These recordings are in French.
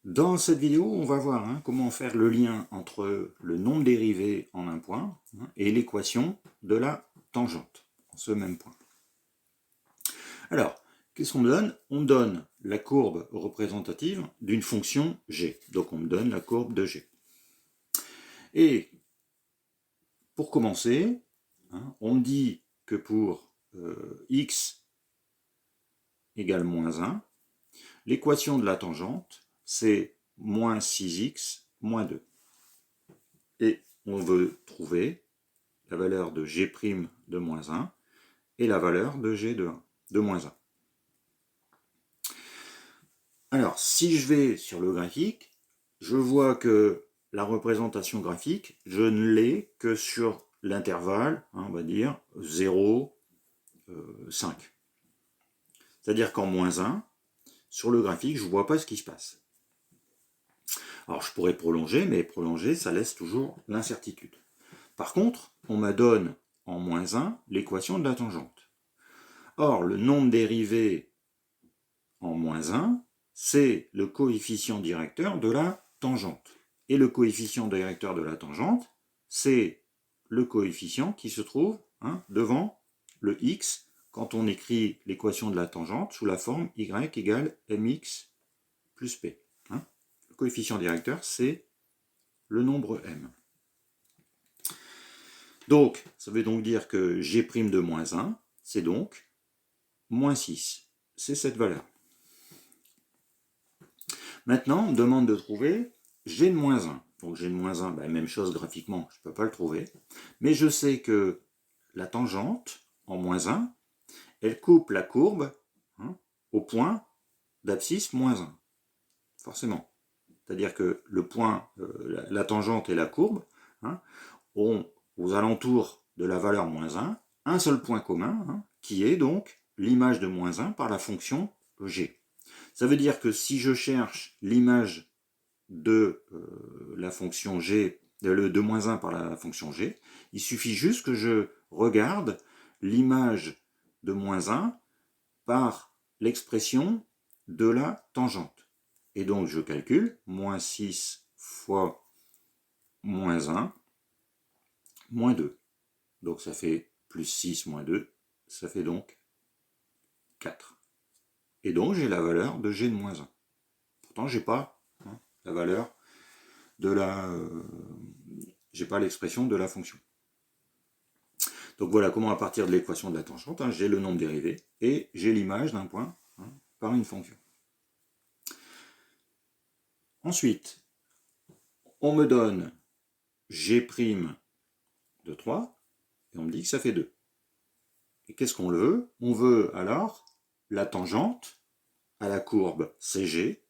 Dans cette vidéo, on va voir comment faire le lien entre le nombre dérivé en un point et l'équation de la tangente, en ce même point. Alors, qu'est-ce qu'on me donne? On me donne la courbe représentative d'une fonction g. Donc on me donne la courbe de g. Et pour commencer, on me dit que pour x égale moins 1, l'équation de la tangente, c'est moins 6x moins 2. Et on veut trouver la valeur de g' de moins 1 et la valeur de g de moins 1. Alors, si je vais sur le graphique, je vois que la représentation graphique, je ne l'ai que sur l'intervalle, on va dire 0, 5. C'est-à-dire qu'en moins 1, sur le graphique, je ne vois pas ce qui se passe. Alors, je pourrais prolonger, mais prolonger, ça laisse toujours l'incertitude. Par contre, on me donne en moins 1 l'équation de la tangente. Or, le nombre dérivé en moins 1, c'est le coefficient directeur de la tangente. Et le coefficient directeur de la tangente, c'est le coefficient qui se trouve devant le x quand on écrit l'équation de la tangente sous la forme y égale mx plus p. Le coefficient directeur, c'est le nombre m. Donc, ça veut donc dire que g' de moins 1, c'est donc moins 6. C'est cette valeur. Maintenant, on me demande de trouver g de moins 1. Donc g de moins 1, même chose graphiquement, je ne peux pas le trouver. Mais je sais que la tangente, en moins 1, elle coupe la courbe au point d'abscisse moins 1. Forcément. C'est-à-dire que le point, la tangente et la courbe ont aux alentours de la valeur moins 1 un seul point commun, qui est donc l'image de moins 1 par la fonction g. Ça veut dire que si je cherche l'image de la fonction g, de moins 1 par la fonction g, il suffit juste que je regarde l'image de moins 1 par l'expression de la tangente. Et donc je calcule moins 6 fois moins 1, moins 2. Donc ça fait plus 6 moins 2, ça fait donc 4. Et donc j'ai la valeur de g de moins 1. Pourtant j'ai pas la valeur de la... j'ai pas l'expression de la fonction. Donc voilà comment à partir de l'équation de la tangente, j'ai le nombre dérivé et j'ai l'image d'un point par une fonction. Ensuite, on me donne g' de 3 et on me dit que ça fait 2. Et qu'est-ce qu'on veut? On veut alors la tangente à la courbe CG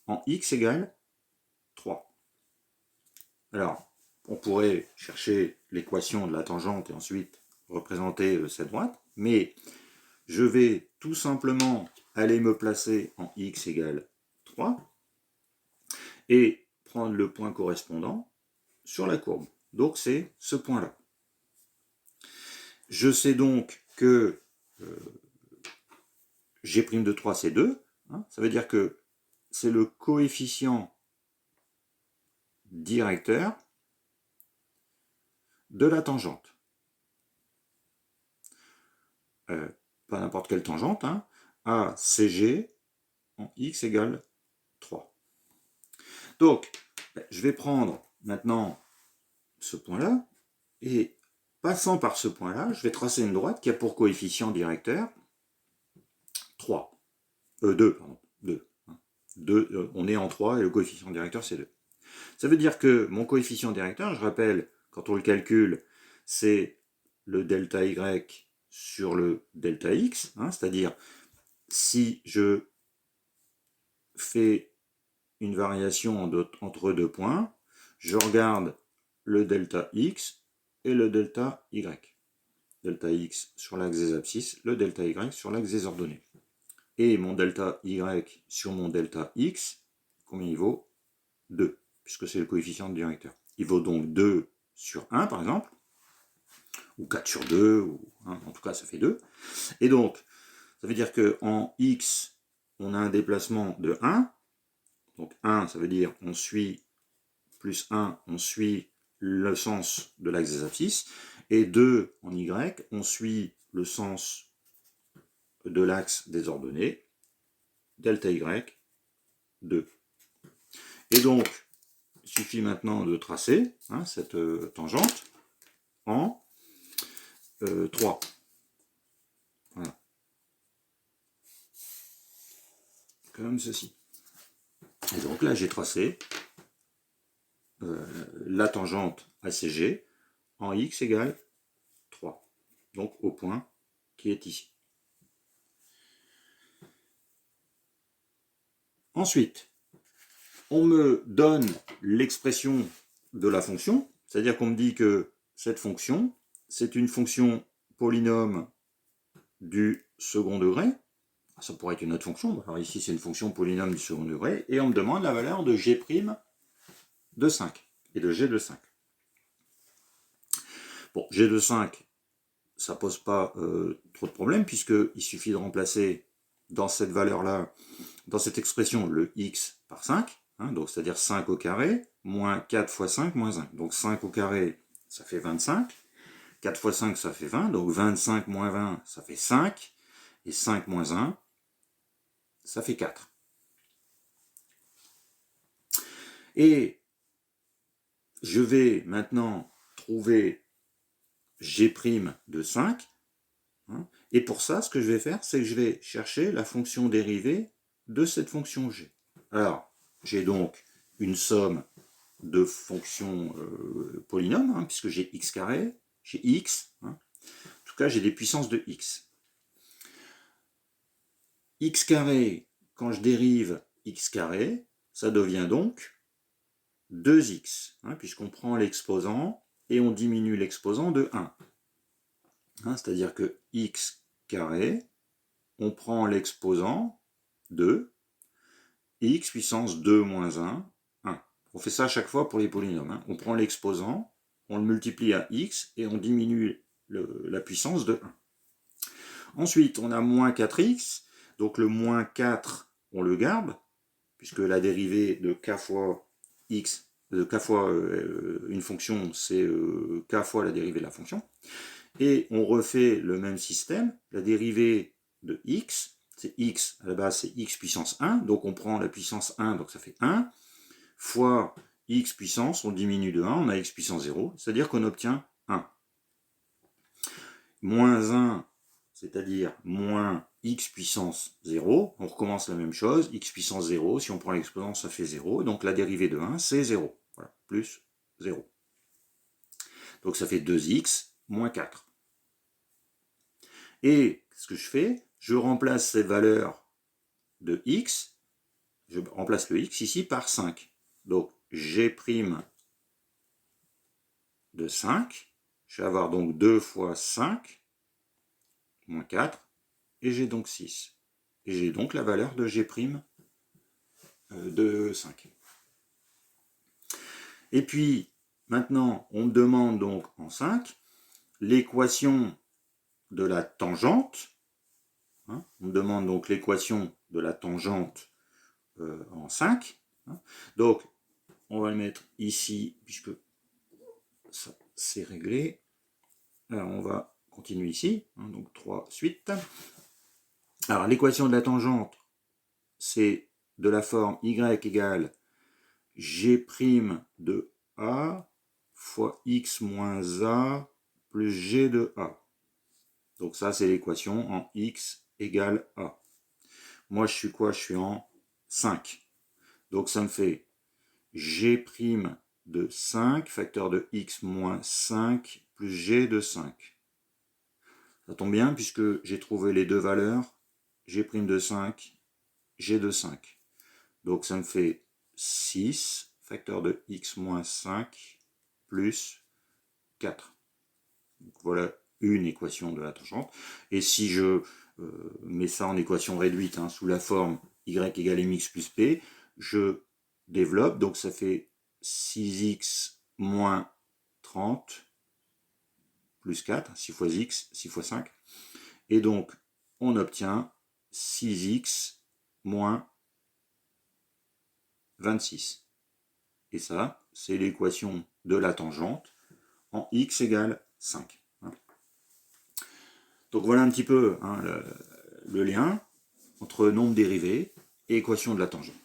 en x égale 3. Alors, on pourrait chercher l'équation de la tangente et ensuite représenter cette droite, mais je vais tout simplement aller me placer en x égale 3 et prendre le point correspondant sur la courbe. Donc c'est ce point-là. Je sais donc que g' de 3 c'est 2, ça veut dire que c'est le coefficient directeur de la tangente. Pas n'importe quelle tangente, à CG en x égale 3. Donc, je vais prendre maintenant ce point-là, et passant par ce point-là, je vais tracer une droite qui a pour coefficient directeur 3. 2, pardon, 2. 2 on est en 3 et le coefficient directeur c'est 2. Ça veut dire que mon coefficient directeur, je rappelle, quand on le calcule, c'est le delta y sur le delta x, c'est-à-dire si je fais une variation entre deux points, je regarde le delta x et le delta y. Delta x sur l'axe des abscisses, le delta y sur l'axe des ordonnées. Et mon delta y sur mon delta x, combien il vaut? 2, puisque c'est le coefficient directeur. Il vaut donc 2 sur 1, par exemple, ou 4 sur 2, ou, en tout cas ça fait 2. Et donc, ça veut dire qu'en x, on a un déplacement de 1, Donc 1, ça veut dire on suit, plus 1, on suit le sens de l'axe des abscisses. Et 2 en Y, on suit le sens de l'axe des ordonnées, delta Y, 2. Et donc, il suffit maintenant de tracer cette tangente en 3. Voilà. Comme ceci. Et donc là, j'ai tracé la tangente ACG en x égale 3. Donc au point qui est ici. Ensuite, on me donne l'expression de la fonction, c'est-à-dire qu'on me dit que cette fonction, c'est une fonction polynôme du second degré. Ça pourrait être une autre fonction. Alors ici, c'est une fonction polynôme du second degré. Et on me demande la valeur de g' de 5 et de g de 5. Bon, g de 5, ça pose pas trop de problème, puisqu'il suffit de remplacer dans cette valeur-là, dans cette expression, le x par 5, donc c'est-à-dire 5 au carré, moins 4 fois 5, moins 1. Donc 5 au carré, ça fait 25. 4 fois 5, ça fait 20. Donc 25 moins 20, ça fait 5. Et 5 moins 1, ça fait 4. Et je vais maintenant trouver g' de 5. Et pour ça, ce que je vais faire, c'est que je vais chercher la fonction dérivée de cette fonction g. Alors, j'ai donc une somme de fonctions polynômes, puisque j'ai x carré, j'ai x. En tout cas, j'ai des puissances de x. X carré, quand je dérive x carré, ça devient donc 2x, puisqu'on prend l'exposant et on diminue l'exposant de 1. C'est-à-dire que x carré, on prend l'exposant 2, x puissance 2 moins 1, 1. On fait ça à chaque fois pour les polynômes. On prend l'exposant, on le multiplie à x et on diminue la puissance de 1. Ensuite, on a moins 4x, donc le moins 4, on le garde, puisque la dérivée de k fois x, de k fois une fonction, c'est k fois la dérivée de la fonction. Et on refait le même système, la dérivée de x, c'est x, à la base c'est x puissance 1, donc on prend la puissance 1, donc ça fait 1, fois x puissance, on diminue de 1, on a x puissance 0, c'est-à-dire qu'on obtient 1. Moins 1, c'est-à-dire moins x puissance 0, on recommence la même chose, x puissance 0, si on prend l'exposant, ça fait 0, donc la dérivée de 1, c'est 0, voilà, plus 0. Donc ça fait 2x moins 4. Et ce que je fais, je remplace cette valeur de x, je remplace le x ici par 5. Donc g' de 5, je vais avoir donc 2 fois 5, moins 4, et j'ai donc 6. Et j'ai donc la valeur de g' de 5. Et puis, maintenant, on me demande donc en 5 l'équation de la tangente. On me demande donc l'équation de la tangente en 5. Donc, on va le mettre ici, puisque ça c'est réglé. Alors, on va continuer ici. Donc, 3 suites. Alors, l'équation de la tangente, c'est de la forme y égale g' de a fois x moins a plus g de a. Donc ça, c'est l'équation en x égale a. Moi, je suis quoi? Je suis en 5. Donc ça me fait g' de 5, facteur de x moins 5, plus g de 5. Ça tombe bien, puisque j'ai trouvé les deux valeurs, g' de 5, g de 5. Donc ça me fait 6, facteur de x moins 5, plus 4. Donc voilà une équation de la tangente. Et si je mets ça en équation réduite, sous la forme y égale mx plus p, je développe, donc ça fait 6x moins 30 plus 4, 6 fois x, 6 fois 5. Et donc, on obtient 6x moins 26. Et ça, c'est l'équation de la tangente en x égale 5. Donc voilà un petit peu le lien entre nombre dérivé et équation de la tangente.